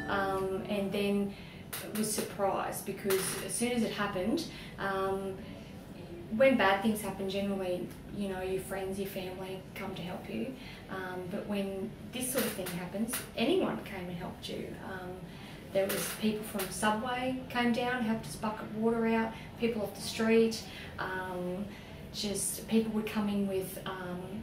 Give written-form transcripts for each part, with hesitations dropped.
and then was surprised, because as soon as it happened, when bad things happen, generally, you know, your friends, your family come to help you. But when this sort of thing happens, anyone came and helped you. There was people from Subway came down, helped us bucket water out, people off the street. Just people would come in with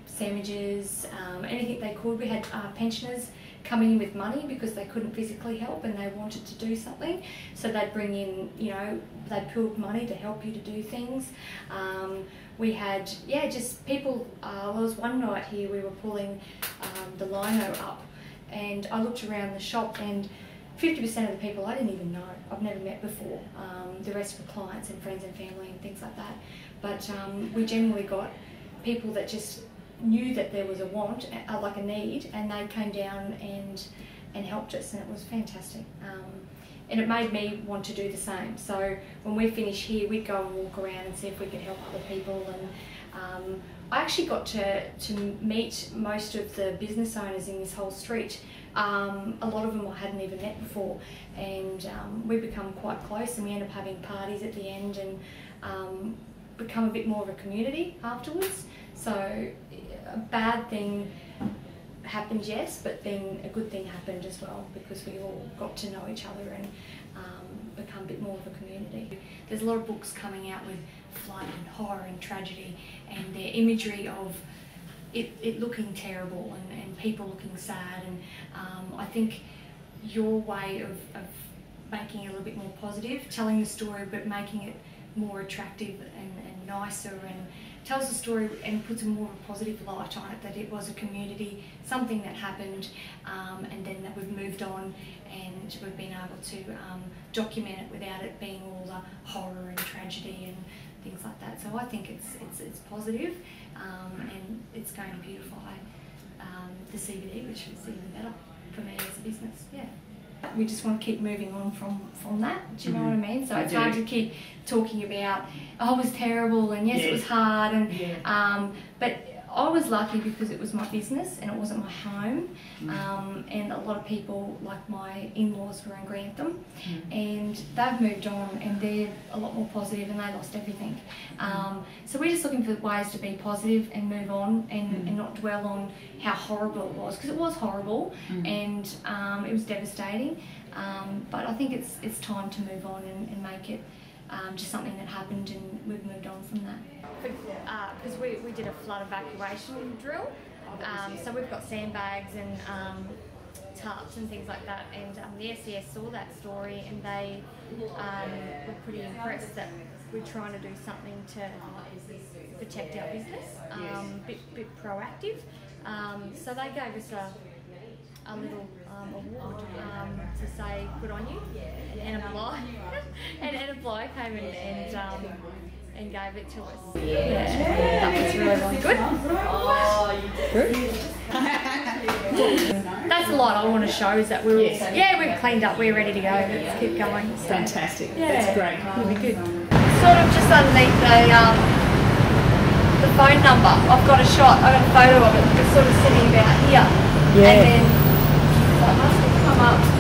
sandwiches, anything they could. We had pensioners coming in with money because they couldn't physically help and they wanted to do something. So they'd bring in, you know, they'd pool money to help you to do things. We had, yeah, just people, there was one night here we were pulling the lino up, and I looked around the shop and 50% of the people I didn't even know, I've never met before. The rest were clients and friends and family and things like that. But we generally got people that just knew that there was a want, like a need, and they came down and helped us, and it was fantastic. And it made me want to do the same. So when we finish here, we'd go and walk around and see if we could help other people. And I actually got to meet most of the business owners in this whole street. A lot of them I hadn't even met before, and we become quite close, and we end up having parties at the end, and become a bit more of a community afterwards. So a bad thing happened, yes, but then a good thing happened as well, because we all got to know each other and become a bit more of a community. There's a lot of books coming out with flood and horror and tragedy, and their imagery of it looking terrible and people looking sad, and I think your way of making it a little bit more positive, telling the story but making it more attractive and nicer, and tells the story and puts a more positive light on it, that it was a community, something that happened, and then that we've moved on and we've been able to document it without it being all the horror and tragedy and things like that. So I think it's positive, and it's going to beautify the CBD, which is even better for me as a business. Yeah. We just want to keep moving on from that, do you know what I mean? So it's hard to keep talking about, oh, it was terrible, and yes, it was hard, and but I was lucky because it was my business and it wasn't my home, and a lot of people, like my in-laws, were in Grantham, and they've moved on and they're a lot more positive, and they lost everything. So we're just looking for ways to be positive and move on, and not dwell on how horrible it was, because it was horrible, and it was devastating, but I think it's time to move on and make it just something that happened, and we've moved on from that. Because we did a flood evacuation drill, so we've got sandbags and tarps and things like that, and the SES saw that story, and they were pretty impressed that we're trying to do something to protect our business, bit proactive. So they gave us a little award to say good on you, and Anna Bly came in and gave it to us. Yeah, that was really good. That's a lot I want to show, is that we're we've cleaned up, we're ready to go. Let's keep going. So. Fantastic. Yeah. That's great. It'll be good. Sort of just underneath the phone number, I've got a shot. I got a photo of it. It's sort of sitting about here, and then I must have come up.